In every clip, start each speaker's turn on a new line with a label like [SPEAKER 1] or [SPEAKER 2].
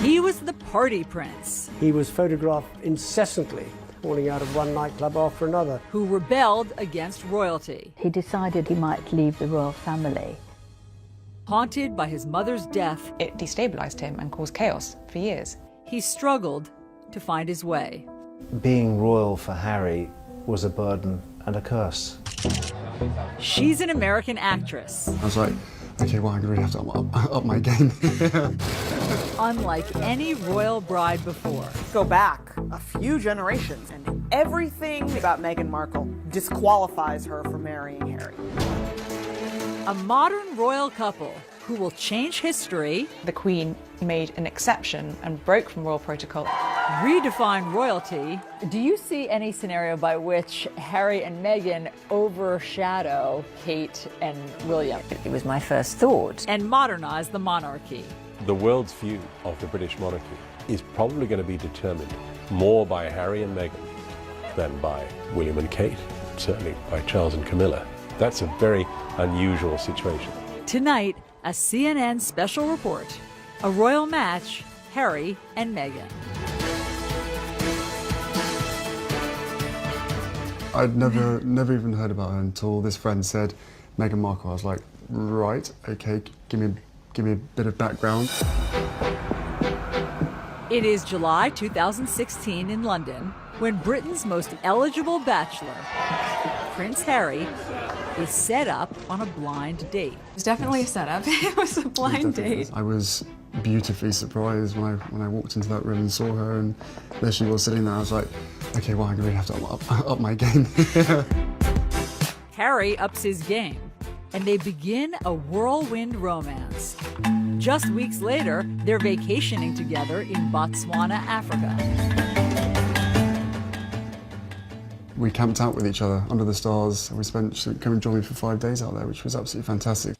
[SPEAKER 1] He was the party prince.
[SPEAKER 2] He was photographed incessantly, falling out of one nightclub after another.
[SPEAKER 1] Who rebelled against royalty.
[SPEAKER 3] He decided he might leave the royal family.
[SPEAKER 1] Haunted by his mother's death,
[SPEAKER 4] it destabilized him and caused chaos for years.
[SPEAKER 1] He struggled to find his way.
[SPEAKER 5] Being royal for Harry was a burden and a curse.
[SPEAKER 1] She's an American actress.
[SPEAKER 6] I was like, okay, well, I'm going to really have to up my game.
[SPEAKER 1] Unlike any royal bride before.
[SPEAKER 7] Go back a few generations, and everything about Meghan Markle disqualifies her from marrying Harry.
[SPEAKER 1] A modern royal couple who will change history.
[SPEAKER 4] The Queen made an exception and broke from royal protocol.
[SPEAKER 1] Redefine royalty. Do you see any scenario by which Harry and Meghan overshadow Kate and William?
[SPEAKER 3] It was my first thought.
[SPEAKER 1] And modernize the monarchy.
[SPEAKER 8] The world's view of the British monarchy is probably going to be determined more by Harry and Meghan than by William and Kate, certainly by Charles and Camilla. That's a very unusual situation.
[SPEAKER 1] Tonight, a CNN special report. A royal match, Harry and Meghan.
[SPEAKER 6] I'd never even heard about her until this friend said Meghan Markle. I was like, right, okay, give me a bit of background.
[SPEAKER 1] It is July 2016 in London when Britain's most eligible bachelor, Prince Harry, is set up on a blind date.
[SPEAKER 9] It was definitely a setup. It was a blind date.
[SPEAKER 6] I was beautifully surprised when I walked into that room and saw her, and there she was sitting there. I was like, okay, well, I'm going to really have to up my game.
[SPEAKER 1] Harry ups his game, and they begin a whirlwind romance. Just weeks later, they're vacationing together in Botswana, Africa.
[SPEAKER 6] We camped out with each other under the stars. She came and joined me for 5 days out there, which was absolutely fantastic.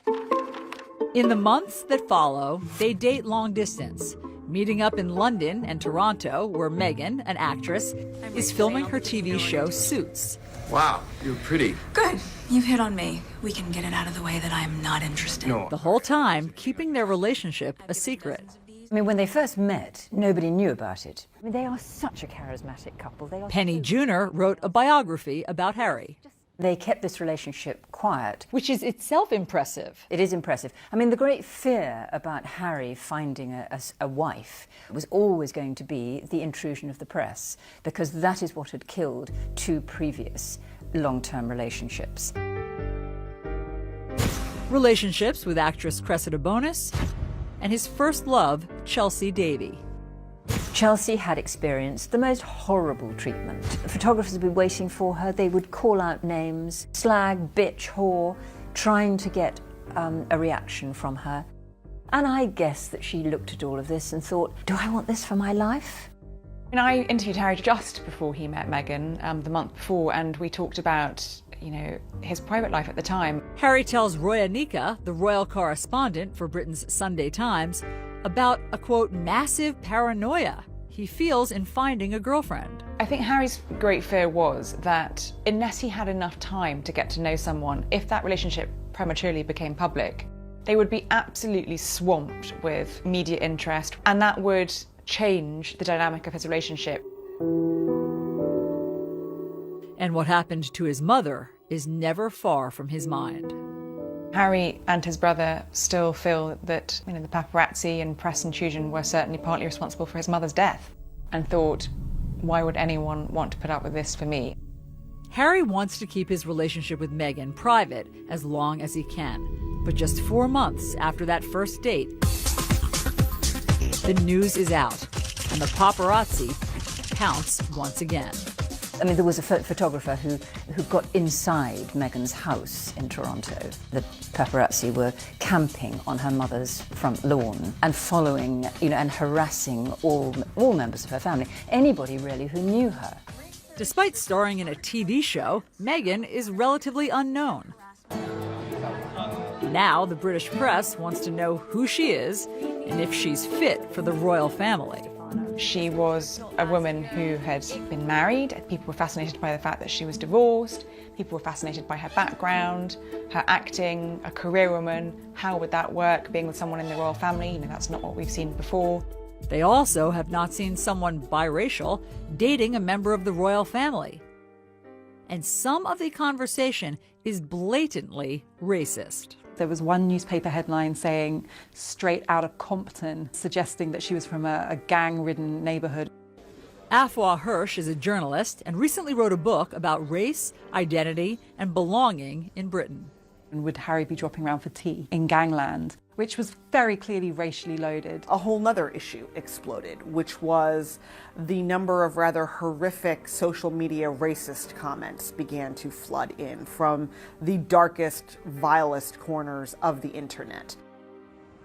[SPEAKER 1] In the months that follow, they date long distance, meeting up in London and Toronto, where Meghan, an actress, is filming her TV show Suits.
[SPEAKER 10] Wow, you're pretty.
[SPEAKER 9] Good. You've hit on me. We can get it out of the way that I am not interested.
[SPEAKER 10] No.
[SPEAKER 1] The whole time keeping their relationship a secret.
[SPEAKER 3] I mean, when they first met, nobody knew about it. I mean, they are such a charismatic couple.
[SPEAKER 1] Penny Junor wrote a biography about Harry.
[SPEAKER 3] They kept this relationship quiet.
[SPEAKER 1] Which is itself impressive.
[SPEAKER 3] It is impressive. I mean, the great fear about Harry finding a wife was always going to be the intrusion of the press, because that is what had killed 2 previous long-term relationships.
[SPEAKER 1] Relationships with actress Cressida Bonas and his first love, Chelsea Davy.
[SPEAKER 3] Chelsea had experienced the most horrible treatment. Photographers would be waiting for her. They would call out names, slag, bitch, whore, trying to get a reaction from her. And I guess that she looked at all of this and thought, do I want this for my life?
[SPEAKER 4] And I interviewed Harry just before he met Meghan, the month before, and we talked about, his private life at the time.
[SPEAKER 1] Harry tells Roya Nika, the royal correspondent for Britain's Sunday Times, about a, quote, massive paranoia he feels in finding a girlfriend.
[SPEAKER 4] I think Harry's great fear was that unless he had enough time to get to know someone, if that relationship prematurely became public, they would be absolutely swamped with media interest, and that would change the dynamic of his relationship.
[SPEAKER 1] And what happened to his mother is never far from his mind.
[SPEAKER 4] Harry and his brother still feel that the paparazzi and press intrusion were certainly partly responsible for his mother's death, and thought, why would anyone want to put up with this for me?
[SPEAKER 1] Harry wants to keep his relationship with Meghan private as long as he can. But just 4 months after that first date, the news is out, and the paparazzi pounce once again.
[SPEAKER 3] I mean, there was a photographer who got inside Meghan's house in Toronto. The paparazzi were camping on her mother's front lawn and following, and harassing all members of her family, anybody really who knew her.
[SPEAKER 1] Despite starring in a TV show, Meghan is relatively unknown. Now the British press wants to know who she is and if she's fit for the royal family.
[SPEAKER 4] She was a woman who had been married. People were fascinated by the fact that she was divorced. People were fascinated by her background, her acting, a career woman. How would that work, being with someone in the royal family? That's not what we've seen before.
[SPEAKER 1] They also have not seen someone biracial dating a member of the royal family. And some of the conversation is blatantly racist.
[SPEAKER 10] There was one newspaper headline saying, "Straight out of Compton," suggesting that she was from a gang-ridden neighborhood.
[SPEAKER 1] Afua Hirsch is a journalist and recently wrote a book about race, identity, and belonging in Britain.
[SPEAKER 10] And would Harry be dropping around for tea in gangland, which was very clearly racially loaded.
[SPEAKER 7] A whole nother issue exploded, which was the number of rather horrific social media racist comments began to flood in from the darkest, vilest corners of the internet.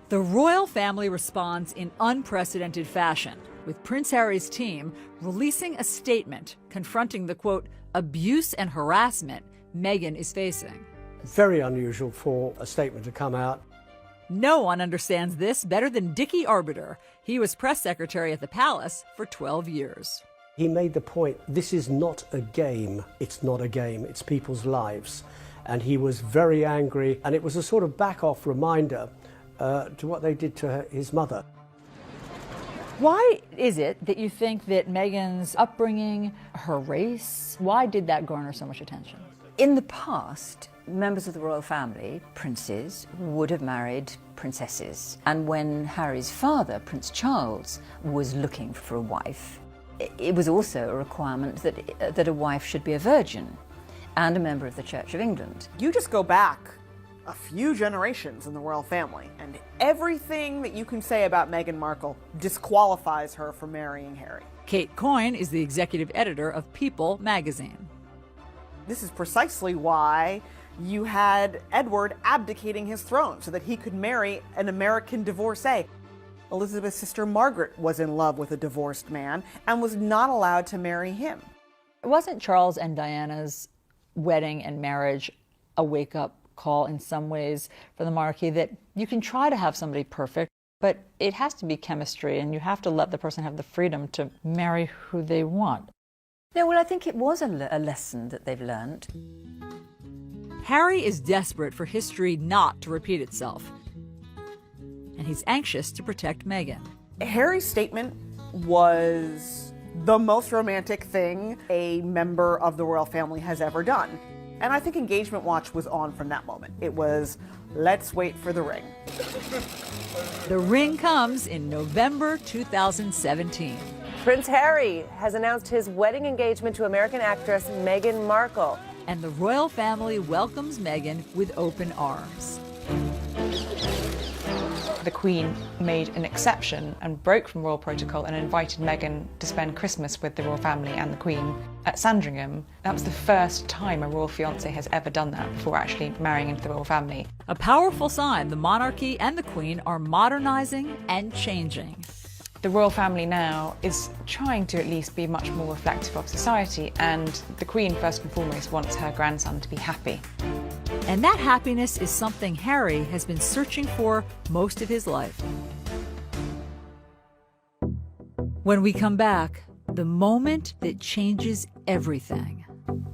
[SPEAKER 1] The royal family responds in unprecedented fashion, with Prince Harry's team releasing a statement confronting the, quote, abuse and harassment Meghan is facing.
[SPEAKER 2] Very unusual for a statement to come out.
[SPEAKER 1] No one understands this better than Dickie Arbiter. He was press secretary at the palace for 12 years.
[SPEAKER 2] He made the point, this is not a game. It's not a game, it's people's lives. And he was very angry, and it was a sort of back-off reminder to what they did to his mother.
[SPEAKER 1] Why is it that you think that Meghan's upbringing, her race, why did that garner so much attention?
[SPEAKER 3] In the past, members of the royal family, princes, would have married princesses. And when Harry's father, Prince Charles, was looking for a wife, it was also a requirement that a wife should be a virgin and a member of the Church of England.
[SPEAKER 7] You just go back a few generations in the royal family, and everything that you can say about Meghan Markle disqualifies her from marrying Harry.
[SPEAKER 1] Kate Coyne is the executive editor of People magazine.
[SPEAKER 7] This is precisely why you had Edward abdicating his throne so that he could marry an American divorcee. Elizabeth's sister Margaret was in love with a divorced man and was not allowed to marry him.
[SPEAKER 1] Wasn't Charles and Diana's wedding and marriage a wake-up call in some ways for the monarchy, that you can try to have somebody perfect, but it has to be chemistry, and you have to let the person have the freedom to marry who they want?
[SPEAKER 3] No, well, I think it was a lesson that they've learned.
[SPEAKER 1] Harry is desperate for history not to repeat itself, and he's anxious to protect Meghan.
[SPEAKER 7] Harry's statement was the most romantic thing a member of the royal family has ever done. And I think Engagement Watch was on from that moment. It was, let's wait for the ring.
[SPEAKER 1] The ring comes in November 2017.
[SPEAKER 11] Prince Harry has announced his wedding engagement to American actress Meghan Markle.
[SPEAKER 1] And the royal family welcomes Meghan with open arms.
[SPEAKER 4] The Queen made an exception and broke from royal protocol and invited Meghan to spend Christmas with the royal family and the Queen at Sandringham. That was the first time a royal fiancé has ever done that before actually marrying into the royal family.
[SPEAKER 1] A powerful sign the monarchy and the Queen are modernizing and changing.
[SPEAKER 4] The royal family now is trying to at least be much more reflective of society, and the Queen first and foremost wants her grandson to be happy.
[SPEAKER 1] And that happiness is something Harry has been searching for most of his life. When we come back, the moment that changes everything.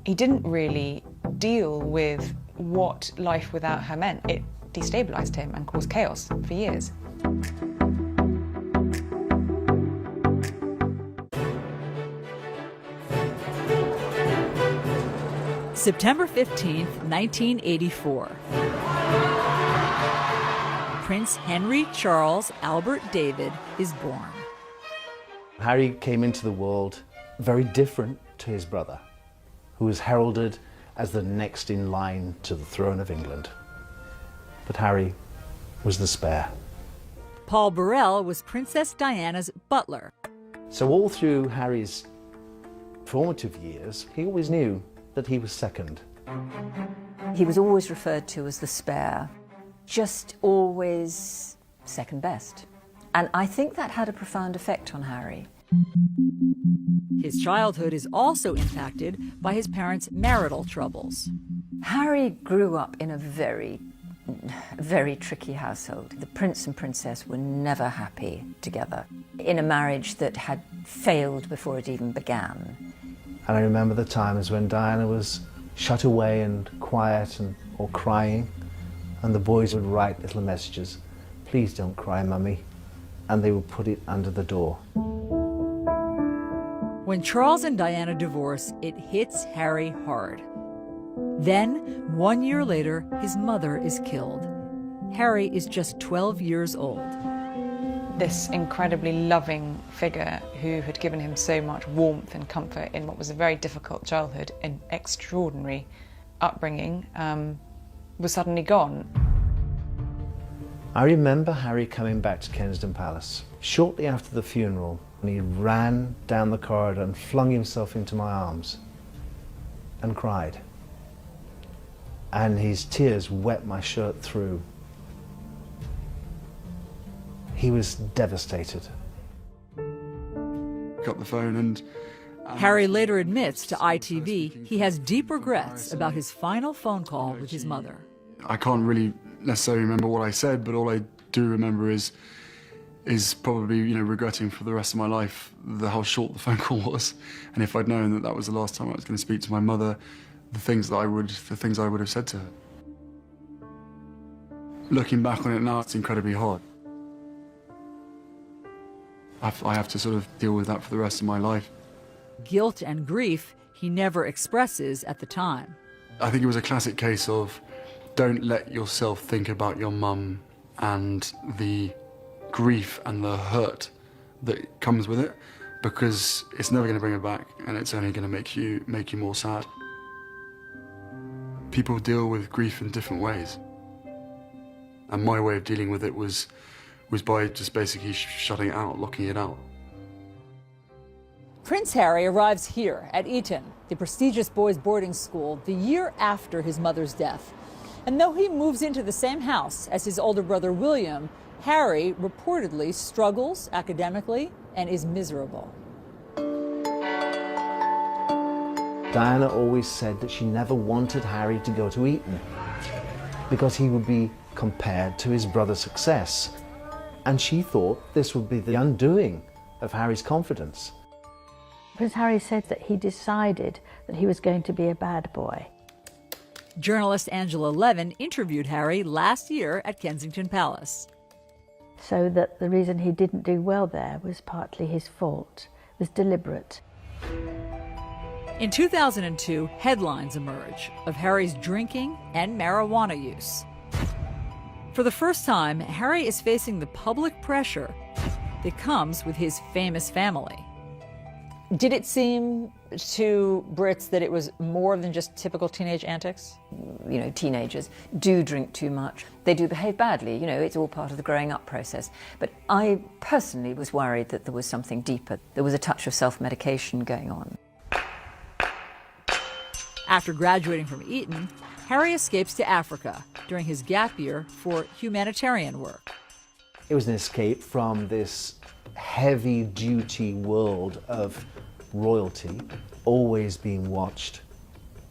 [SPEAKER 4] He didn't really deal with what life without her meant. It destabilized him and caused chaos for years.
[SPEAKER 1] September 15th, 1984. Prince Henry Charles Albert David is born.
[SPEAKER 5] Harry came into the world very different to his brother, who was heralded as the next in line to the throne of England. But Harry was the spare.
[SPEAKER 1] Paul Burrell was Princess Diana's butler.
[SPEAKER 5] So all through Harry's formative years, he always knew that he was second.
[SPEAKER 3] He was always referred to as the spare, just always second best. And I think that had a profound effect on Harry.
[SPEAKER 1] His childhood is also impacted by his parents' marital troubles.
[SPEAKER 3] Harry grew up in a very tricky household. The prince and princess were never happy together, in a marriage that had failed before it even began.
[SPEAKER 5] And I remember the times when Diana was shut away and quiet or crying, and the boys would write little messages, "Please don't cry, Mummy." and they would put it under the door.
[SPEAKER 1] When Charles and Diana divorce, it hits Harry hard. Then, 1 year later, his mother is killed. Harry is just 12 years old.
[SPEAKER 4] This incredibly loving figure who had given him so much warmth and comfort in what was a very difficult childhood and extraordinary upbringing was suddenly gone.
[SPEAKER 5] I remember Harry coming back to Kensington Palace shortly after the funeral, and he ran down the corridor and flung himself into my arms and cried. And his tears wet my shirt through. He was devastated.
[SPEAKER 6] Got the phone and...
[SPEAKER 1] Harry later admits to ITV he has deep regrets about his final phone call with his mother.
[SPEAKER 6] I can't really necessarily remember what I said, but all I do remember is probably, you know, regretting for the rest of my life how short the phone call was. And if I'd known that that was the last time I was going to speak to my mother, the things I would have said to her. Looking back on it now, it's incredibly hard. I have to sort of deal with that for the rest of my life.
[SPEAKER 1] Guilt and grief he never expresses at the time.
[SPEAKER 6] I think it was a classic case of don't let yourself think about your mum and the grief and the hurt that comes with it, because it's never going to bring her back, and it's only going to make you more sad. People deal with grief in different ways, and my way of dealing with it was by just basically shutting it out, locking it out.
[SPEAKER 1] Prince Harry arrives here at Eton, the prestigious boys' boarding school, the year after his mother's death. And though he moves into the same house as his older brother William, Harry reportedly struggles academically and is miserable.
[SPEAKER 5] Diana always said that she never wanted Harry to go to Eton because he would be compared to his brother's success. And she thought this would be the undoing of Harry's confidence.
[SPEAKER 12] Prince Harry said that he decided that he was going to be a bad boy.
[SPEAKER 1] Journalist Angela Levin interviewed Harry last year at Kensington Palace.
[SPEAKER 12] So that the reason he didn't do well there was partly his fault, it was deliberate.
[SPEAKER 1] In 2002, headlines emerge of Harry's drinking and marijuana use. For the first time, Harry is facing the public pressure that comes with his famous family. Did it seem to Brits that it was more than just typical teenage antics?
[SPEAKER 3] You know, teenagers do drink too much. They do behave badly, you know, it's all part of the growing up process. But I personally was worried that there was something deeper. There was a touch of self-medication going on.
[SPEAKER 1] After graduating from Eton, Harry escapes to Africa during his gap year for humanitarian work.
[SPEAKER 5] It was an escape from this heavy-duty world of royalty, always being watched,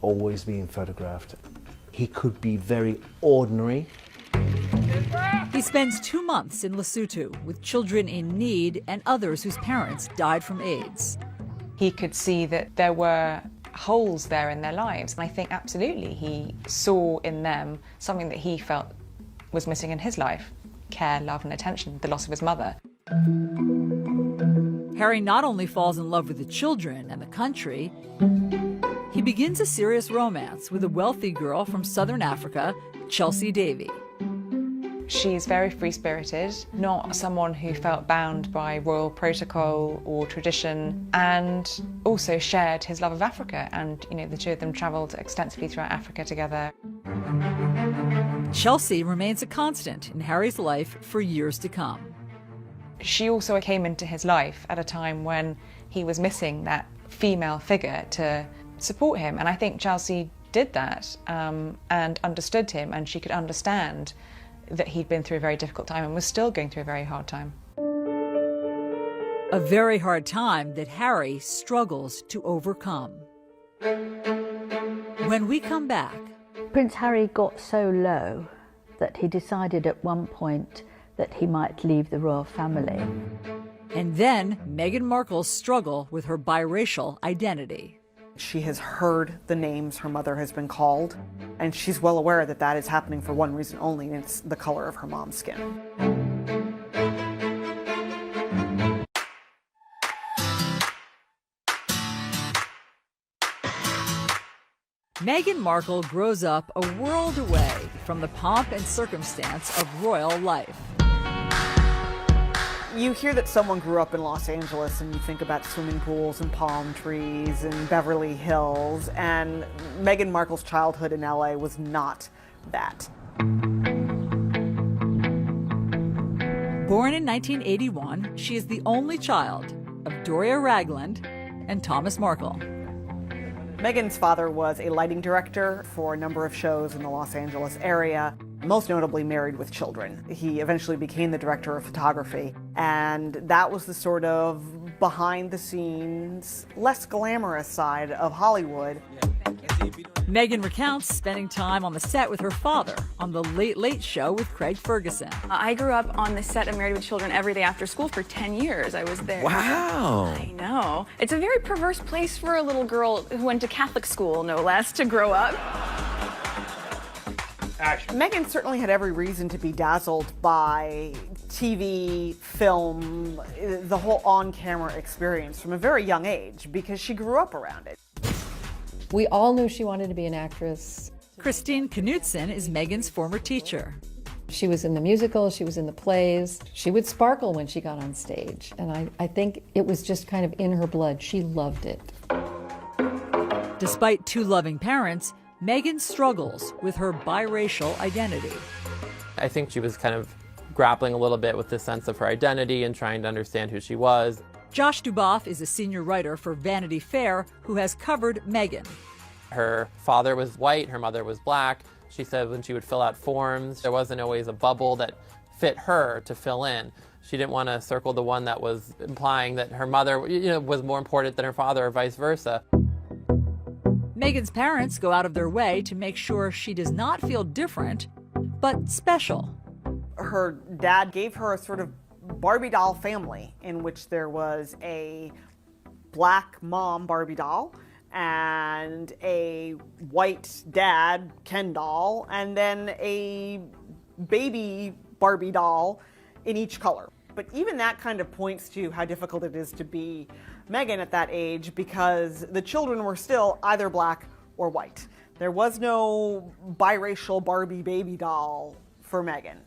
[SPEAKER 5] always being photographed. He could be very ordinary.
[SPEAKER 1] He spends 2 months in Lesotho with children in need and others whose parents died from AIDS.
[SPEAKER 4] He could see that there were holes there in their lives, and I think absolutely he saw in them something that he felt was missing in his life: care, love and attention, the loss of his mother.
[SPEAKER 1] Harry not only falls in love with the children and the country, he begins a serious romance with a wealthy girl from southern Africa, Chelsea Davy.
[SPEAKER 4] She's very free-spirited, not someone who felt bound by royal protocol or tradition, and also shared his love of Africa, and you know, the two of them travelled extensively throughout Africa together.
[SPEAKER 1] Chelsea remains a constant in Harry's life for years to come.
[SPEAKER 4] She also came into his life at a time when he was missing that female figure to support him, and I think Chelsea did that and understood him, and she could understand that he'd been through a very difficult time and was still going through a very hard time.
[SPEAKER 1] A very hard time that Harry struggles to overcome. When we come back...
[SPEAKER 12] Prince Harry got so low that he decided at one point that he might leave the royal family.
[SPEAKER 1] And then Meghan Markle's struggle with her biracial identity.
[SPEAKER 7] She has heard the names her mother has been called, and she's well aware that that is happening for one reason only, and it's the color of her mom's skin.
[SPEAKER 1] Meghan Markle grows up a world away from the pomp and circumstance of royal life.
[SPEAKER 7] You hear that someone grew up in Los Angeles and you think about swimming pools and palm trees and Beverly Hills, and Meghan Markle's childhood in LA was not that.
[SPEAKER 1] Born in 1981, she is the only child of Doria Ragland and Thomas Markle.
[SPEAKER 7] Meghan's father was a lighting director for a number of shows in the Los Angeles area, most notably Married with Children. He eventually became the director of photography, and that was the sort of behind-the-scenes, less glamorous side of Hollywood.
[SPEAKER 1] Meghan recounts spending time on the set with her father on The Late Late Show with Craig Ferguson.
[SPEAKER 13] I grew up on the set of Married with Children every day after school for 10 years. I was there.
[SPEAKER 14] Wow.
[SPEAKER 13] I know. It's a very perverse place for a little girl who went to Catholic school, no less, to grow up.
[SPEAKER 7] Meghan certainly had every reason to be dazzled by TV, film, the whole on-camera experience from a very young age because she grew up around it.
[SPEAKER 15] We all knew she wanted to be an actress.
[SPEAKER 1] Christine Knudsen is Meghan's former teacher.
[SPEAKER 15] She was in the musicals, she was in the plays. She would sparkle when she got on stage, and I think it was just kind of in her blood. She loved it.
[SPEAKER 1] Despite two loving parents, Meghan struggles with her biracial identity.
[SPEAKER 16] I think she was kind of grappling a little bit with the sense of her identity and trying to understand who she was.
[SPEAKER 1] Josh Duboff is a senior writer for Vanity Fair who has covered Meghan.
[SPEAKER 16] Her father was white, her mother was black. She said when she would fill out forms, there wasn't always a bubble that fit her to fill in. She didn't want to circle the one that was implying that her mother, was more important than her father or vice versa.
[SPEAKER 1] Meghan's parents go out of their way to make sure she does not feel different, but special.
[SPEAKER 7] Her dad gave her a sort of Barbie doll family in which there was a black mom Barbie doll and a white dad Ken doll and then a baby Barbie doll in each color. But even that kind of points to how difficult it is to be Meghan at that age because the children were still either black or white. There was no biracial Barbie baby doll for Meghan.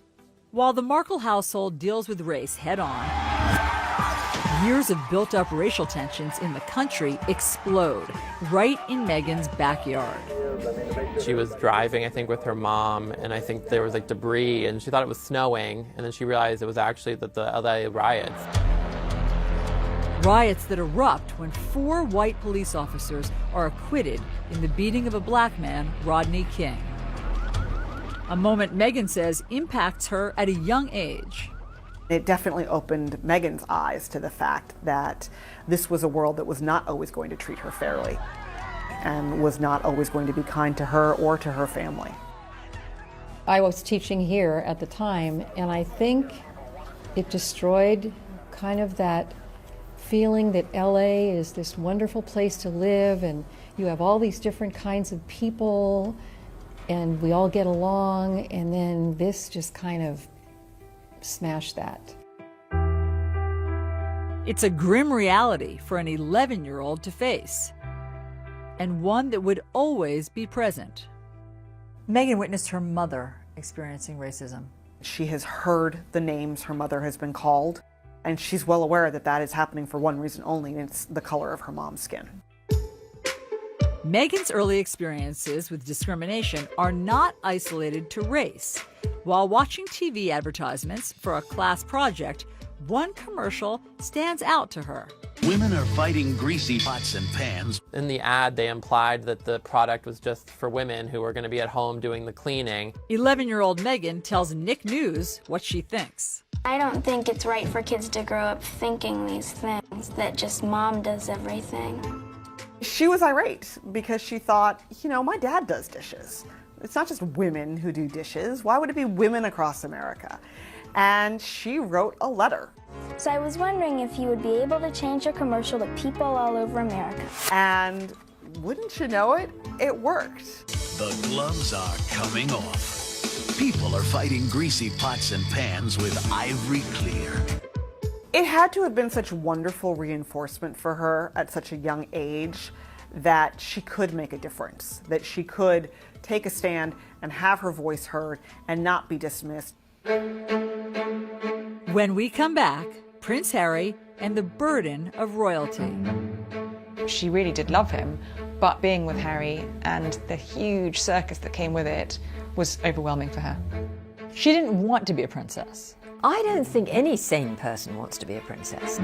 [SPEAKER 1] While the Markle household deals with race head-on, years of built-up racial tensions in the country explode right in Meghan's backyard.
[SPEAKER 16] She was driving, I think, with her mom, and I think there was debris, and she thought it was snowing, and then she realized it was actually the LA riots.
[SPEAKER 1] Riots that erupt when 4 white police officers are acquitted in the beating of a black man, Rodney King. A moment Meghan says impacts her at a young age.
[SPEAKER 7] It definitely opened Meghan's eyes to the fact that this was a world that was not always going to treat her fairly and was not always going to be kind to her or to her family.
[SPEAKER 15] I was teaching here at the time, and I think it destroyed kind of that feeling that LA is this wonderful place to live and you have all these different kinds of people and we all get along, and then this just kind of smashed that.
[SPEAKER 1] It's a grim reality for an 11-year-old to face, and one that would always be present. Meghan witnessed her mother experiencing racism.
[SPEAKER 7] She has heard the names her mother has been called, and she's well aware that that is happening for one reason only, and it's the color of her mom's skin.
[SPEAKER 1] Meghan's early experiences with discrimination are not isolated to race. While watching TV advertisements for a class project, one commercial stands out to her.
[SPEAKER 14] Women are fighting greasy pots and pans.
[SPEAKER 16] In the ad, they implied that the product was just for women who were going to be at home doing the cleaning.
[SPEAKER 1] 11-year-old Meghan tells Nick News what she thinks.
[SPEAKER 17] I don't think it's right for kids to grow up thinking these things, that just mom does everything.
[SPEAKER 7] She was irate because she thought, my dad does dishes. It's not just women who do dishes. Why would it be women across America? And she wrote a letter.
[SPEAKER 17] So I was wondering if you would be able to change your commercial to people all over America.
[SPEAKER 7] And wouldn't you know it, it worked.
[SPEAKER 14] The gloves are coming off. People are fighting greasy pots and pans with ivory clear.
[SPEAKER 7] It had to have been such wonderful reinforcement for her at such a young age that she could make a difference, that she could take a stand and have her voice heard and not be dismissed.
[SPEAKER 1] When we come back, Prince Harry and the burden of royalty.
[SPEAKER 4] She really did love him, but being with Harry and the huge circus that came with it was overwhelming for her.
[SPEAKER 1] She didn't want to be a princess.
[SPEAKER 3] I don't think any sane person wants to be a princess.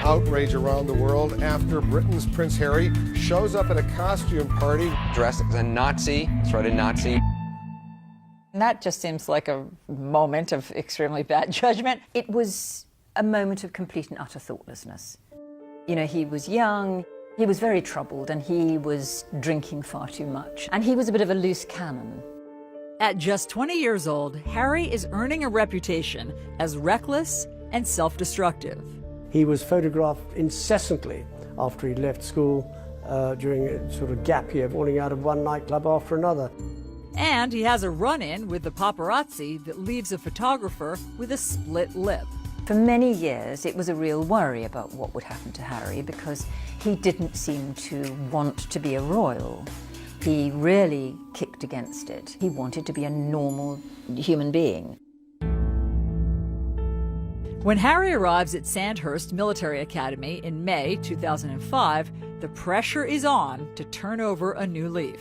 [SPEAKER 18] Outrage around the world after Britain's Prince Harry shows up at a costume party.
[SPEAKER 19] Dressed as a Nazi, threatened Nazi.
[SPEAKER 1] And that just seems like a moment of extremely bad judgment.
[SPEAKER 3] It was a moment of complete and utter thoughtlessness. You know, he was young, he was very troubled, and he was drinking far too much. And he was a bit of a loose cannon.
[SPEAKER 1] At just 20 years old, Harry is earning a reputation as reckless and self-destructive.
[SPEAKER 2] He was photographed incessantly after he left school during a sort of gap year, falling out of one nightclub after another.
[SPEAKER 1] And he has a run-in with the paparazzi that leaves a photographer with a split lip.
[SPEAKER 3] For many years, it was a real worry about what would happen to Harry because he didn't seem to want to be a royal. He really kicked against it. He wanted to be a normal human being.
[SPEAKER 1] When Harry arrives at Sandhurst Military Academy in May 2005, the pressure is on to turn over a new leaf.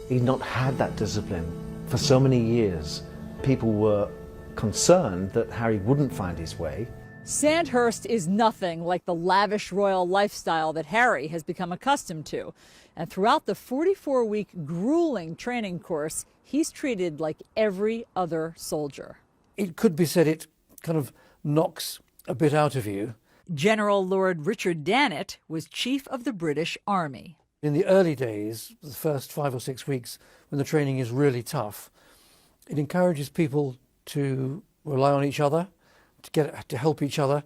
[SPEAKER 5] He'd not had that discipline for so many years. People were concerned that Harry wouldn't find his way.
[SPEAKER 1] Sandhurst is nothing like the lavish royal lifestyle that Harry has become accustomed to. And throughout the 44-week grueling training course, he's treated like every other soldier.
[SPEAKER 20] It could be said it kind of knocks a bit out of you.
[SPEAKER 1] General Lord Richard Dannatt was chief of the British Army.
[SPEAKER 20] In the early days, the first 5 or 6 weeks, when the training is really tough, it encourages people to rely on each other, to help each other.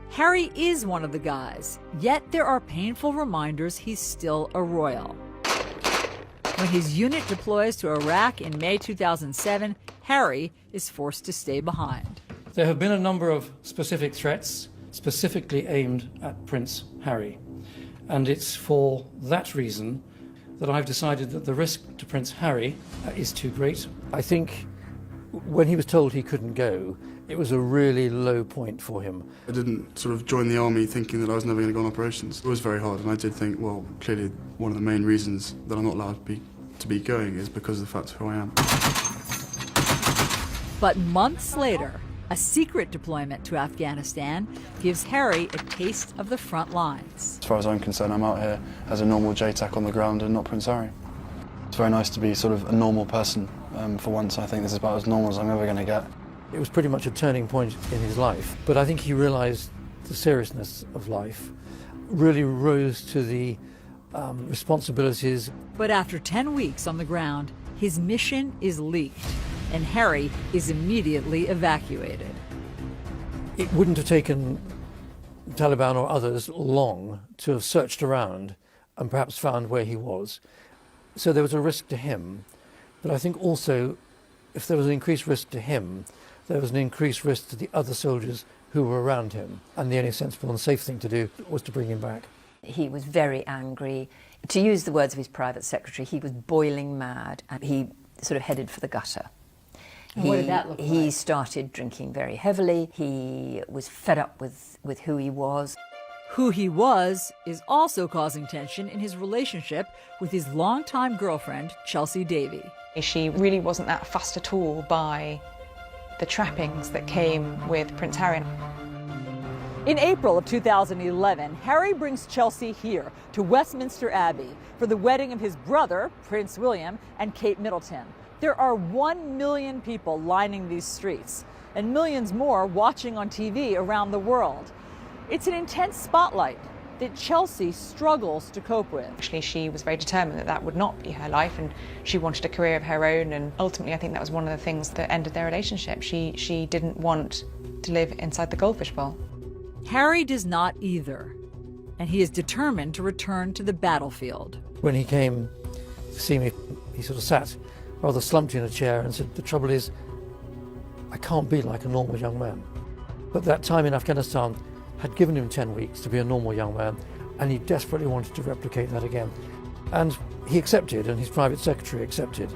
[SPEAKER 1] Harry is one of the guys, yet there are painful reminders he's still a royal. When his unit deploys to Iraq in May 2007, Harry is forced to stay behind.
[SPEAKER 20] There have been a number of specific threats, specifically aimed at Prince Harry. And it's for that reason that I've decided that the risk to Prince Harry is too great. I think when he was told he couldn't go, it was a really low point for him.
[SPEAKER 6] I didn't sort of join the army thinking that I was never going to go on operations. It was very hard, and I did think, well, clearly one of the main reasons that I'm not allowed to be going is because of the fact of who I am.
[SPEAKER 1] But months later, a secret deployment to Afghanistan gives Harry a taste of the front lines.
[SPEAKER 6] As far as I'm concerned, I'm out here as a normal JTAC on the ground and not Prince Harry. It's very nice to be sort of a normal person. For once, I think this is about as normal as I'm ever going to get.
[SPEAKER 20] It was pretty much a turning point in his life, but I think he realised the seriousness of life, really rose to the responsibilities.
[SPEAKER 1] But after 10 weeks on the ground, his mission is leaked, and Harry is immediately evacuated.
[SPEAKER 20] It wouldn't have taken the Taliban or others long to have searched around and perhaps found where he was. So there was a risk to him, but I think also if there was an increased risk to him, there was an increased risk to the other soldiers who were around him, and the only sensible and safe thing to do was to bring him back.
[SPEAKER 3] He was very angry. To use the words of his private secretary, he was boiling mad, and he sort of headed for the gutter.
[SPEAKER 1] And what did that look like?
[SPEAKER 3] He started drinking very heavily. He was fed up with who he was.
[SPEAKER 1] Who he was is also causing tension in his relationship with his longtime girlfriend, Chelsea Davy.
[SPEAKER 4] She really wasn't that fussed at all by the trappings that came with Prince Harry.
[SPEAKER 1] In April of 2011, Harry brings Chelsea here to Westminster Abbey for the wedding of his brother, Prince William, and Kate Middleton. There are 1 million people lining these streets, and millions more watching on TV around the world. It's an intense spotlight that Chelsea struggles to cope with.
[SPEAKER 4] Actually, she was very determined that that would not be her life, and she wanted a career of her own, and ultimately I think that was one of the things that ended their relationship. She didn't want to live inside the goldfish bowl.
[SPEAKER 1] Harry does not either, and he is determined to return to the battlefield.
[SPEAKER 20] When he came to see me, he sort of sat rather slumped in a chair and said, "The trouble is, I can't be like a normal young man." But that time in Afghanistan had given him 10 weeks to be a normal young man, and he desperately wanted to replicate that again. And he accepted, and his private secretary accepted,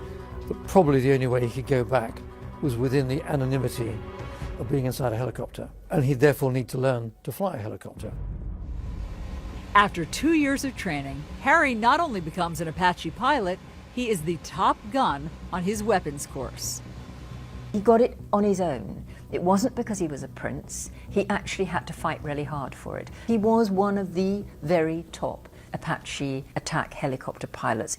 [SPEAKER 20] that probably the only way he could go back was within the anonymity of being inside a helicopter, and he'd therefore need to learn to fly a helicopter.
[SPEAKER 1] After 2 years of training, Harry not only becomes an Apache pilot, he is the top gun on his weapons course.
[SPEAKER 3] He got it on his own. It wasn't because he was a prince. He actually had to fight really hard for it. He was one of the very top Apache attack helicopter pilots.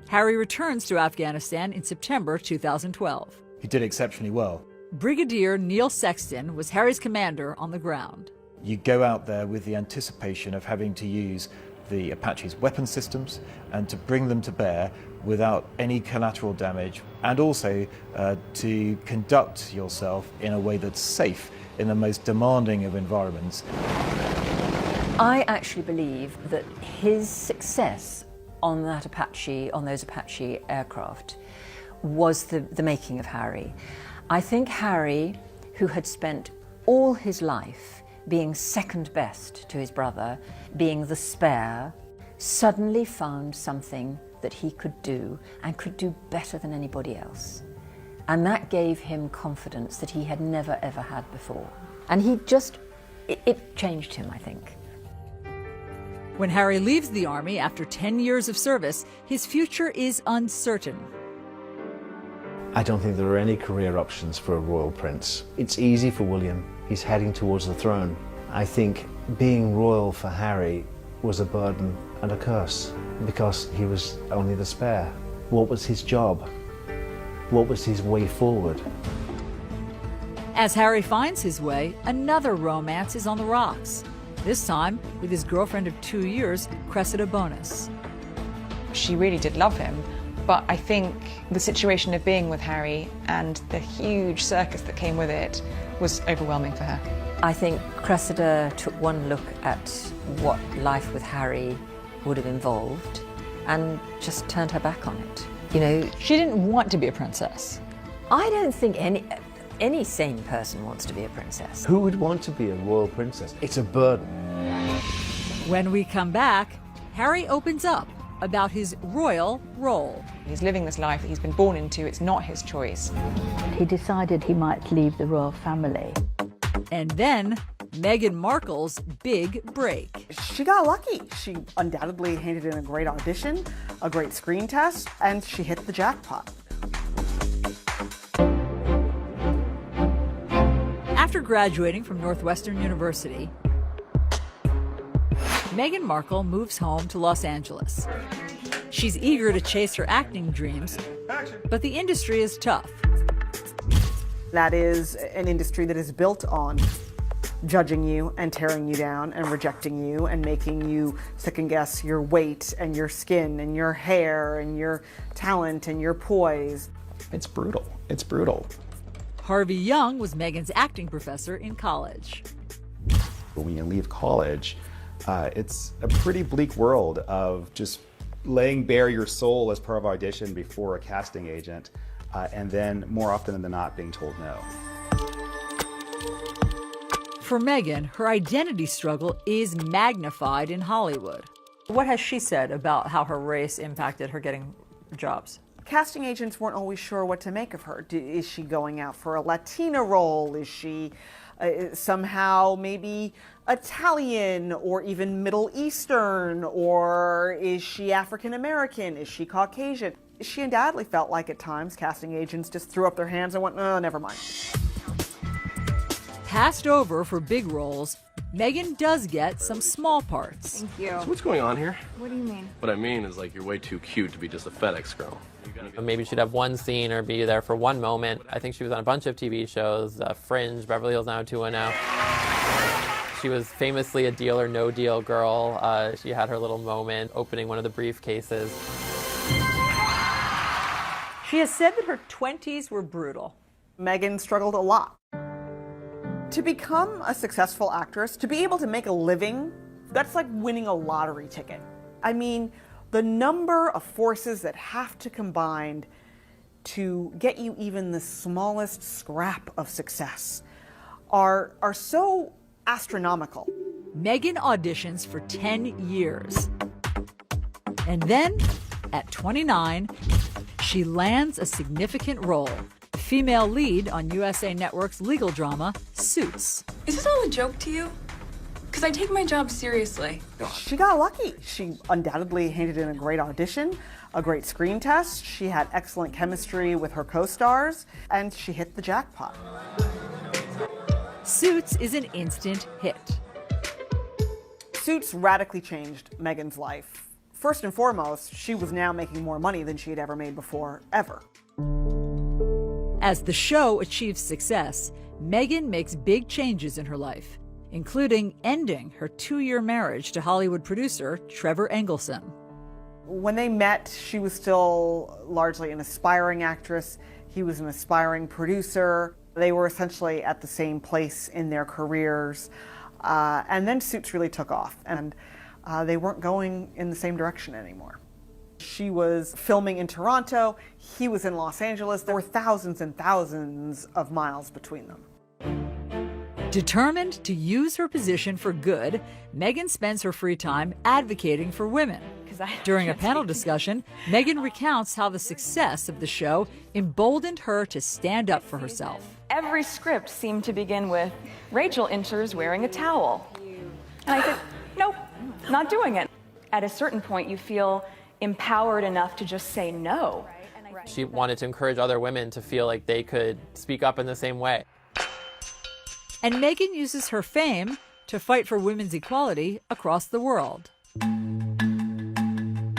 [SPEAKER 1] Harry returns to Afghanistan in September 2012.
[SPEAKER 21] He did exceptionally well.
[SPEAKER 1] Brigadier Neil Sexton was Harry's commander on the ground.
[SPEAKER 21] You go out there with the anticipation of having to use the Apache's weapon systems and to bring them to bear without any collateral damage, and also to conduct yourself in a way that's safe in the most demanding of environments.
[SPEAKER 3] I actually believe that his success on that Apache, on those Apache aircraft, was the making of Harry. I think Harry, who had spent all his life being second best to his brother, being the spare, suddenly found something that he could do, and could do better than anybody else. And that gave him confidence that he had never ever had before. And he just, it changed him, I think.
[SPEAKER 1] When Harry leaves the Army after 10 years of service, his future is uncertain.
[SPEAKER 5] I don't think there are any career options for a royal prince. It's easy for William. He's heading towards the throne. I think being royal for Harry was a burden and a curse because he was only the spare. What was his job? What was his way forward?
[SPEAKER 1] As Harry finds his way, another romance is on the rocks. This time with his girlfriend of 2 years, Cressida Bonus.
[SPEAKER 4] She really did love him, but I think the situation of being with Harry and the huge circus that came with it was overwhelming for her.
[SPEAKER 3] I think Cressida took one look at what life with Harry would have involved and just turned her back on it. You know,
[SPEAKER 1] she didn't want to be a princess.
[SPEAKER 3] I don't think any sane person wants to be a princess.
[SPEAKER 5] Who would want to be a royal princess? It's a burden.
[SPEAKER 1] When we come back, Harry opens up about his royal role.
[SPEAKER 4] He's living this life that he's been born into. It's not his choice.
[SPEAKER 12] He decided he might leave the royal family.
[SPEAKER 1] And then Meghan Markle's big break.
[SPEAKER 7] She got lucky. She undoubtedly handed in a great audition, a great screen test, and she hit the jackpot.
[SPEAKER 1] After graduating from Northwestern University, Meghan Markle moves home to Los Angeles. She's eager to chase her acting dreams, but the industry is tough.
[SPEAKER 7] That is an industry that is built on judging you and tearing you down and rejecting you and making you second guess your weight and your skin and your hair and your talent and your poise.
[SPEAKER 22] It's brutal. It's brutal.
[SPEAKER 1] Harvey Young was Meghan's acting professor in college.
[SPEAKER 22] When you leave college, it's a pretty bleak world of just laying bare your soul as part of audition before a casting agent, and then more often than not being told no.
[SPEAKER 1] For Meghan, her identity struggle is magnified in Hollywood. What has she said about how her race impacted her getting jobs?
[SPEAKER 7] Casting agents weren't always sure what to make of her. Is she going out for a Latina role? Is she somehow maybe Italian or even Middle Eastern? Or is she African American? Is she Caucasian? She undoubtedly felt like at times casting agents just threw up their hands and went, oh, never mind.
[SPEAKER 1] Passed over for big roles, Meghan does get some small parts.
[SPEAKER 13] Thank you.
[SPEAKER 23] So what's going on here?
[SPEAKER 13] What do you mean?
[SPEAKER 23] What I mean is, like, you're way too cute to be just a FedEx girl.
[SPEAKER 16] Maybe she'd have one scene or be there for one moment. I think she was on a bunch of TV shows, Fringe, Beverly Hills 90210. She was famously a deal or no deal girl. She had her little moment opening one of the briefcases.
[SPEAKER 1] She has said that her 20s were brutal.
[SPEAKER 7] Meghan struggled a lot. To become a successful actress, to be able to make a living, that's like winning a lottery ticket. I mean, the number of forces that have to combine to get you even the smallest scrap of success are so astronomical.
[SPEAKER 1] Meghan auditions for 10 years. And then, at 29, she lands a significant role. Female lead on USA Network's legal drama, Suits.
[SPEAKER 13] Is this all a joke to you? Because I take my job seriously.
[SPEAKER 7] She got lucky. She undoubtedly handed in a great audition, a great screen test. She had excellent chemistry with her co-stars, and she hit the jackpot.
[SPEAKER 1] Suits is an instant hit.
[SPEAKER 7] Suits radically changed Meghan's life. First and foremost, she was now making more money than she had ever made before, ever.
[SPEAKER 1] As the show achieves success, Meghan makes big changes in her life, including ending her 2-year marriage to Hollywood producer Trevor Engelson.
[SPEAKER 7] When they met, she was still largely an aspiring actress. He was an aspiring producer. They were essentially at the same place in their careers. And then Suits really took off, and they weren't going in the same direction anymore. She was filming in Toronto, he was in Los Angeles. There were thousands and thousands of miles between them.
[SPEAKER 1] Determined to use her position for good, Meghan spends her free time advocating for women. During a panel discussion, Meghan recounts how the success of the show emboldened her to stand up for herself.
[SPEAKER 13] Every script seemed to begin with, Rachel enters wearing a towel. And I said, nope, not doing it. At a certain point, you feel empowered enough to just say no.
[SPEAKER 16] She wanted to encourage other women to feel like they could speak up in the same way.
[SPEAKER 1] And Meghan uses her fame to fight for women's equality across the world.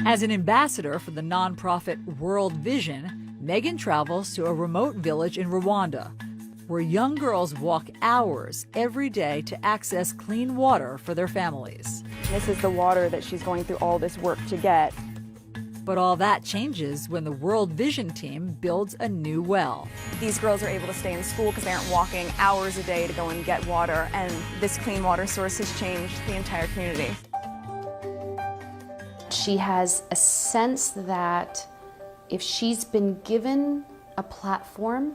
[SPEAKER 1] As an ambassador for the nonprofit World Vision, Meghan travels to a remote village in Rwanda, where young girls walk hours every day to access clean water for their families.
[SPEAKER 13] This is the water that she's going through all this work to get.
[SPEAKER 1] But all that changes when the World Vision team builds a new well.
[SPEAKER 13] These girls are able to stay in school because they aren't walking hours a day to go and get water, and this clean water source has changed the entire community.
[SPEAKER 8] She has a sense that if she's been given a platform,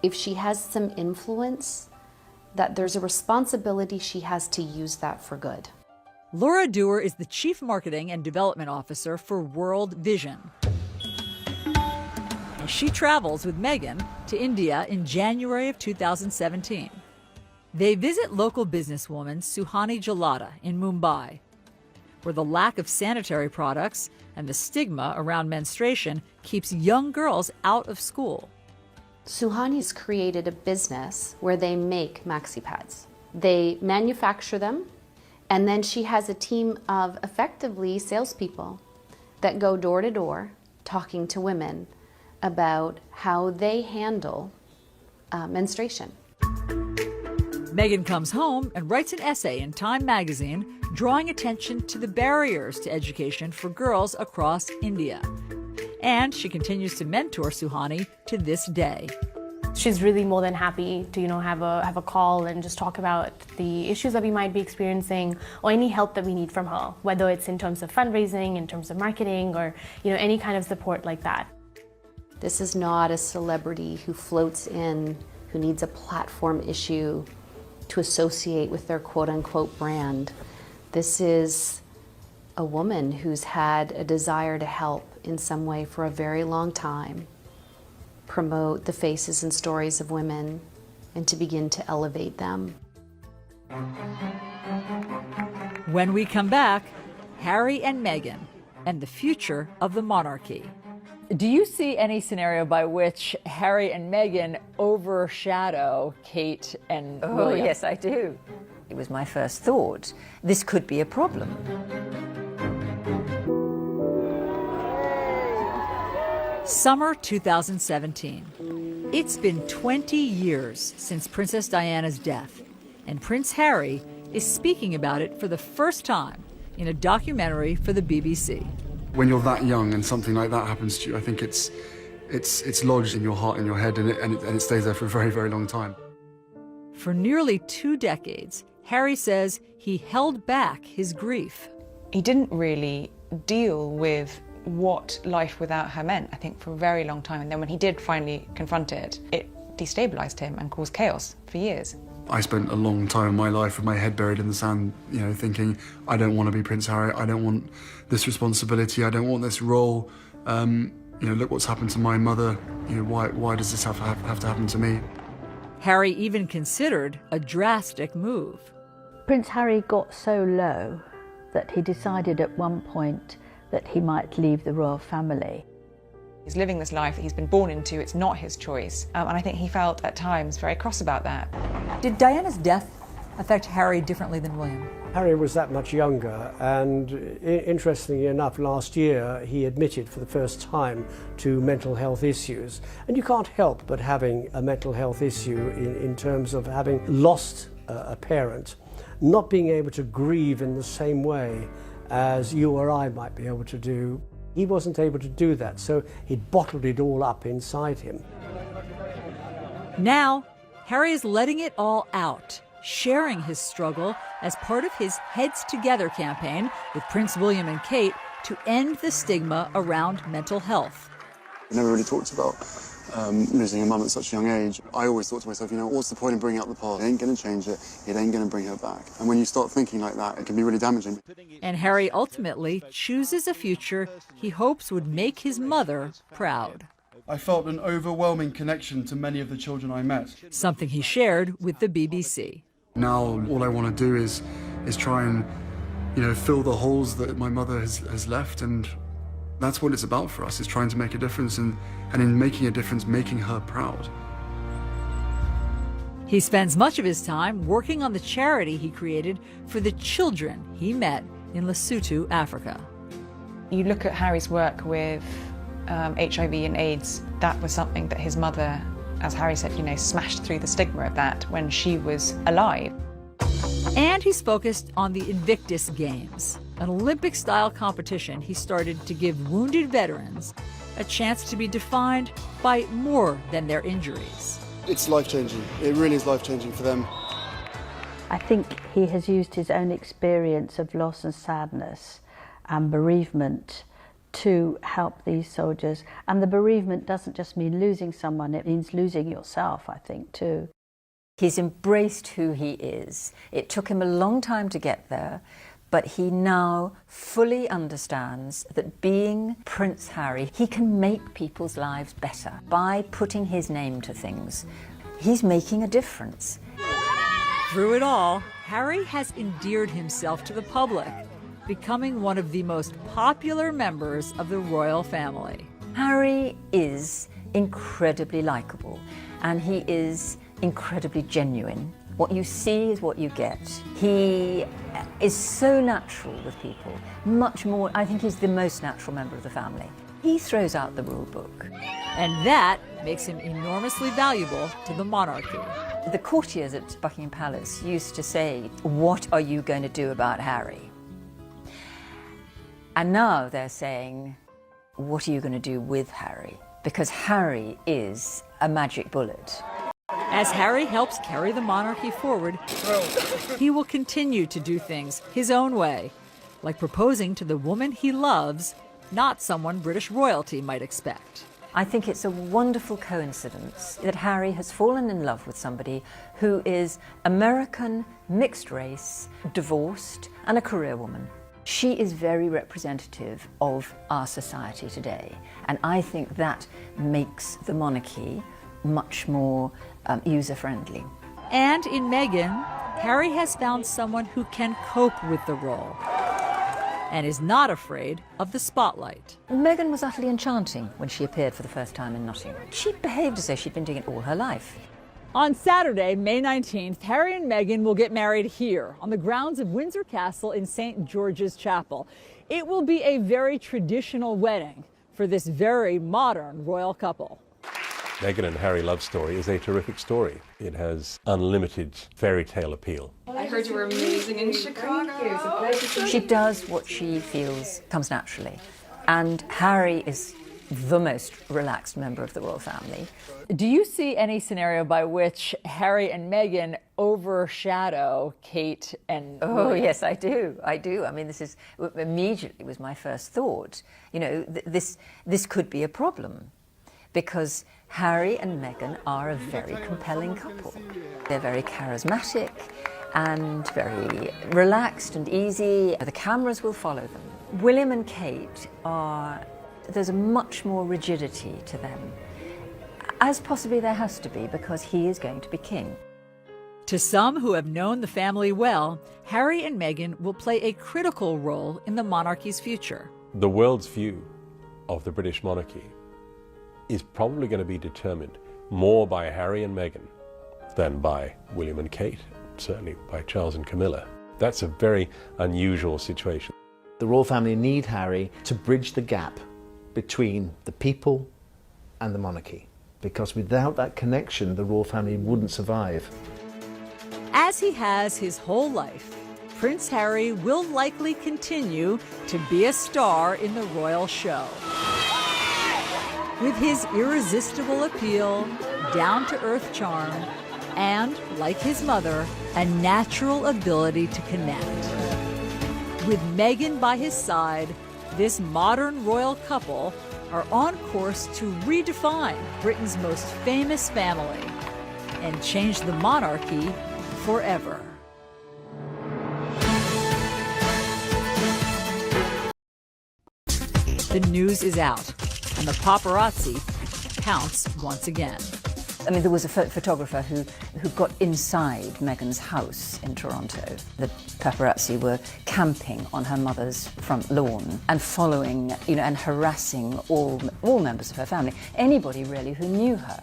[SPEAKER 8] if she has some influence, that there's a responsibility she has to use that for good.
[SPEAKER 1] Laura Dewar is the Chief Marketing and Development Officer for World Vision. And she travels with Meghan to India in January of 2017. They visit local businesswoman Suhani Jalata in Mumbai, where the lack of sanitary products and the stigma around menstruation keeps young girls out of school.
[SPEAKER 8] Suhani's created a business where they make maxi pads. They manufacture them, and then she has a team of effectively salespeople that go door to door talking to women about how they handle menstruation.
[SPEAKER 1] Meghan comes home and writes an essay in Time magazine drawing attention to the barriers to education for girls across India. And she continues to mentor Suhani to this day.
[SPEAKER 9] She's really more than happy to, have a call and just talk about the issues that we might be experiencing or any help that we need from her, whether it's in terms of fundraising, in terms of marketing, or any kind of support like that.
[SPEAKER 8] This is not a celebrity who floats in, who needs a platform issue to associate with their quote-unquote brand. This is a woman who's had a desire to help in some way for a very long time, promote the faces and stories of women, and to begin to elevate them.
[SPEAKER 1] When we come back, Harry and Meghan and the future of the monarchy. Do you see any scenario by which Harry and Meghan overshadow Kate and William?
[SPEAKER 3] Oh, yes, I do. It was my first thought. This could be a problem.
[SPEAKER 1] Summer 2017. It's been 20 years since Princess Diana's death, and Prince Harry is speaking about it for the first time in a documentary for the BBC.
[SPEAKER 6] When you're that young and something like that happens to you, I think it's lodged in your heart and your head, and it stays there for a very, very long time.
[SPEAKER 1] For nearly 2 decades, Harry says he held back his grief.
[SPEAKER 4] He didn't really deal with what life without her meant, I think, for a very long time. And then when he did finally confront it, it destabilized him and caused chaos for years.
[SPEAKER 6] I spent a long time in my life with my head buried in the sand, thinking, I don't want to be Prince Harry, I don't want this responsibility, I don't want this role. Look what's happened to my mother, why does this have to happen to me?
[SPEAKER 1] Harry even considered a drastic move.
[SPEAKER 12] Prince Harry got so low that he decided at one point that he might leave the royal family.
[SPEAKER 4] He's living this life that he's been born into, it's not his choice. And I think he felt at times very cross about that.
[SPEAKER 1] Did Diana's death affect Harry differently than William?
[SPEAKER 2] Harry was that much younger, and interestingly enough, last year he admitted for the first time to mental health issues. And you can't help but having a mental health issue in terms of having lost a parent, not being able to grieve in the same way as you or I might be able to do. He wasn't able to do that, so he'd bottled it all up inside him.
[SPEAKER 1] Now, Harry is letting it all out, sharing his struggle as part of his Heads Together campaign with Prince William and Kate to end the stigma around mental health.
[SPEAKER 6] I never really talked about losing a mum at such a young age. I always thought to myself, what's the point in bringing up the past? It ain't going to change it. It ain't going to bring her back. And when you start thinking like that, it can be really damaging.
[SPEAKER 1] And Harry ultimately chooses a future he hopes would make his mother proud.
[SPEAKER 6] I felt an overwhelming connection to many of the children I met.
[SPEAKER 1] Something he shared with the BBC.
[SPEAKER 6] Now all I want to do is try and fill the holes that my mother has left, and that's what it's about for us, is trying to make a difference, and in making a difference, making her proud.
[SPEAKER 1] He spends much of his time working on the charity he created for the children he met in Lesotho, Africa.
[SPEAKER 4] You look at Harry's work with HIV and AIDS, that was something that his mother, as Harry said, smashed through the stigma of that when she was alive.
[SPEAKER 1] And he's focused on the Invictus Games, an Olympic-style competition he started to give wounded veterans a chance to be defined by more than their injuries.
[SPEAKER 6] It's life-changing. It really is life-changing for them.
[SPEAKER 12] I think he has used his own experience of loss and sadness and bereavement to help these soldiers. And the bereavement doesn't just mean losing someone, it means losing yourself, I think, too.
[SPEAKER 3] He's embraced who he is. It took him a long time to get there, but he now fully understands that being Prince Harry, he can make people's lives better by putting his name to things. He's making a difference.
[SPEAKER 1] Through it all, Harry has endeared himself to the public, becoming one of the most popular members of the royal family.
[SPEAKER 3] Harry is incredibly likable, and he is incredibly genuine. What you see is what you get. He is so natural with people, much more, I think he's the most natural member of the family. He throws out the rule book.
[SPEAKER 1] And that makes him enormously valuable to the monarchy.
[SPEAKER 3] The courtiers at Buckingham Palace used to say, "What are you going to do about Harry?" And now they're saying, "What are you going to do with Harry?" Because Harry is a magic bullet.
[SPEAKER 1] As Harry helps carry the monarchy forward, he will continue to do things his own way, like proposing to the woman he loves, not someone British royalty might expect.
[SPEAKER 3] I think it's a wonderful coincidence that Harry has fallen in love with somebody who is American, mixed race, divorced, and a career woman. She is very representative of our society today, and I think that makes the monarchy much more user-friendly.
[SPEAKER 1] And in Meghan, Harry has found someone who can cope with the role and is not afraid of the spotlight.
[SPEAKER 3] Meghan was utterly enchanting when she appeared for the first time in Nottingham. She behaved as though she'd been doing it all her life.
[SPEAKER 1] On Saturday, May 19th, Harry and Meghan will get married here on the grounds of Windsor Castle in St. George's Chapel. It will be a very traditional wedding for this very modern royal couple.
[SPEAKER 10] Meghan and Harry love story is a terrific story. It has unlimited fairy tale appeal.
[SPEAKER 13] I heard you were amazing in Chicago.
[SPEAKER 3] She does what she feels comes naturally. And Harry is the most relaxed member of the royal family.
[SPEAKER 1] Do you see any scenario by which Harry and Meghan overshadow Kate and
[SPEAKER 3] Oh,
[SPEAKER 1] William?
[SPEAKER 3] yes, I do. I do. I mean, this is immediately was my first thought. You know, this could be a problem. because Harry and Meghan are a very compelling couple. They're very charismatic and very relaxed and easy. The cameras will follow them. William and Kate there's a much more rigidity to them, as possibly there has to be, because he is going to be king.
[SPEAKER 1] To some who have known the family well, Harry and Meghan will play a critical role in the monarchy's future.
[SPEAKER 10] The world's view of the British monarchy is probably going to be determined more by Harry and Meghan than by William and Kate, certainly by Charles and Camilla. That's a very unusual situation.
[SPEAKER 5] The royal family need Harry to bridge the gap between the people and the monarchy, because without that connection, the royal family wouldn't survive.
[SPEAKER 1] As he has his whole life, Prince Harry will likely continue to be a star in the royal show. With his irresistible appeal, down-to-earth charm, and, like his mother, a natural ability to connect. With Meghan by his side, this modern royal couple are on course to redefine Britain's most famous family and change the monarchy forever. The news is out, and the paparazzi counts once again.
[SPEAKER 3] I mean, there was a photographer who got inside Meghan's house in Toronto. The paparazzi were camping on her mother's front lawn and following, and harassing all members of her family, anybody really who knew her.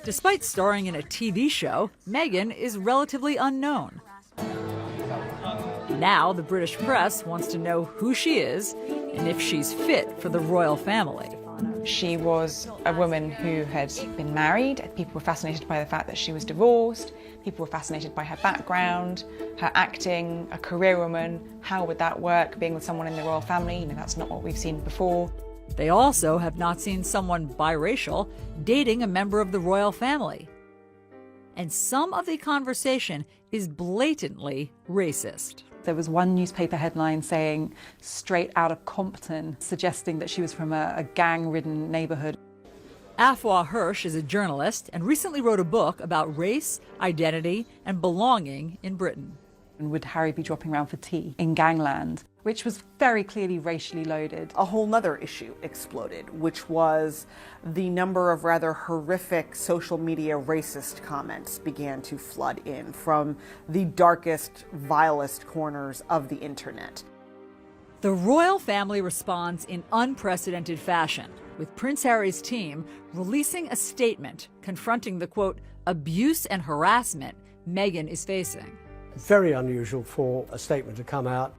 [SPEAKER 1] Despite starring in a TV show, Meghan is relatively unknown. Now the British press wants to know who she is and if she's fit for the royal family.
[SPEAKER 4] She was a woman who had been married. People were fascinated by the fact that she was divorced. People were fascinated by her background, her acting, a career woman. How would that work, being with someone in the royal family? That's not what we've seen before.
[SPEAKER 1] They also have not seen someone biracial dating a member of the royal family. And some of the conversation is blatantly racist.
[SPEAKER 11] There was one newspaper headline saying, "Straight out of Compton," suggesting that she was from a gang-ridden neighborhood.
[SPEAKER 1] Afua Hirsch is a journalist and recently wrote a book about race, identity, and belonging in Britain.
[SPEAKER 11] And would Harry be dropping around for tea in gangland, which was very clearly racially loaded.
[SPEAKER 7] A whole nother issue exploded, which was the number of rather horrific social media racist comments began to flood in from the darkest, vilest corners of the internet.
[SPEAKER 1] The royal family responds in unprecedented fashion, with Prince Harry's team releasing a statement confronting the, quote, abuse and harassment Meghan is facing.
[SPEAKER 2] Very unusual for a statement to come out.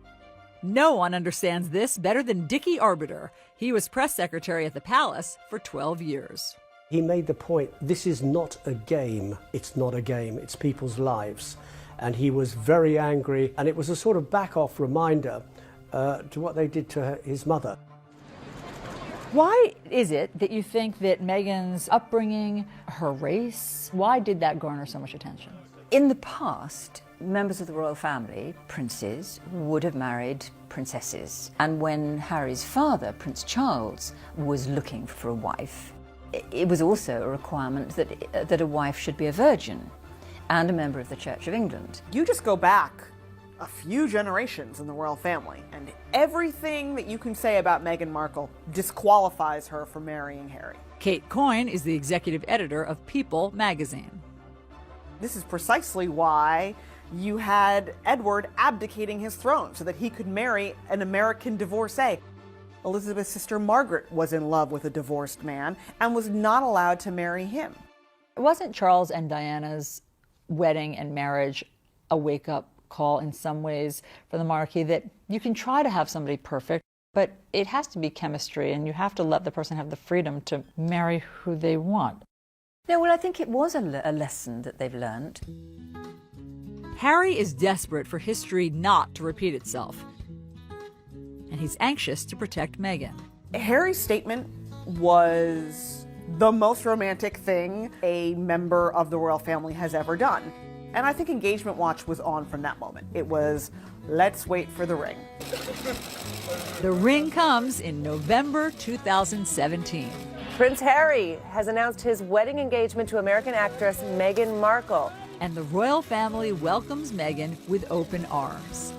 [SPEAKER 1] No one understands this better than Dickie Arbiter. He was press secretary at the palace for 12 years.
[SPEAKER 2] He made the point, this is not a game. It's not a game, it's people's lives. And he was very angry, and it was a sort of back-off reminder to what they did to his mother.
[SPEAKER 1] Why is it that you think that Meghan's upbringing, her race, why did that garner so much attention?
[SPEAKER 3] In the past, members of the royal family, princes, would have married princesses. And when Harry's father, Prince Charles, was looking for a wife, it was also a requirement that a wife should be a virgin and a member of the Church of England.
[SPEAKER 7] You just go back a few generations in the royal family, and everything that you can say about Meghan Markle disqualifies her from marrying Harry.
[SPEAKER 1] Kate Coyne is the executive editor of People magazine.
[SPEAKER 7] This is precisely why you had Edward abdicating his throne so that he could marry an American divorcee. Elizabeth's sister Margaret was in love with a divorced man and was not allowed to marry him.
[SPEAKER 1] Wasn't Charles and Diana's wedding and marriage a wake-up call in some ways for the monarchy, that you can try to have somebody perfect, but it has to be chemistry and you have to let the person have the freedom to marry who they want?
[SPEAKER 3] No, well, I think it was a lesson that they've learned.
[SPEAKER 1] Harry is desperate for history not to repeat itself, and he's anxious to protect Meghan.
[SPEAKER 7] Harry's statement was the most romantic thing a member of the royal family has ever done. And I think Engagement Watch was on from that moment. It was, let's wait for the ring.
[SPEAKER 1] The ring comes in November 2017.
[SPEAKER 14] Prince Harry has announced his wedding engagement to American actress Meghan Markle.
[SPEAKER 1] And the royal family welcomes Meghan with open arms.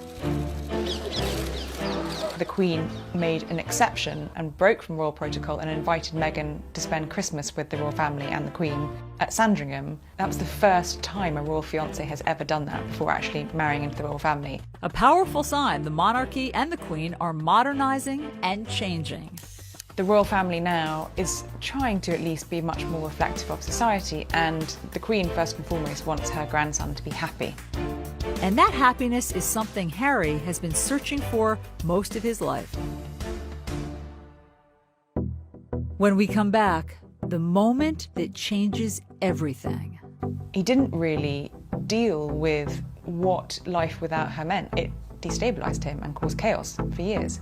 [SPEAKER 4] The Queen made an exception and broke from royal protocol and invited Meghan to spend Christmas with the royal family and the Queen at Sandringham. That was the first time a royal fiancé has ever done that before actually marrying into the royal family.
[SPEAKER 1] A powerful sign the monarchy and the Queen are modernizing and changing.
[SPEAKER 4] The royal family now is trying to at least be much more reflective of society, and the Queen, first and foremost, wants her grandson to be happy.
[SPEAKER 1] And that happiness is something Harry has been searching for most of his life. When we come back, the moment that changes everything.
[SPEAKER 4] He didn't really deal with what life without her meant. It destabilized him and caused chaos for years.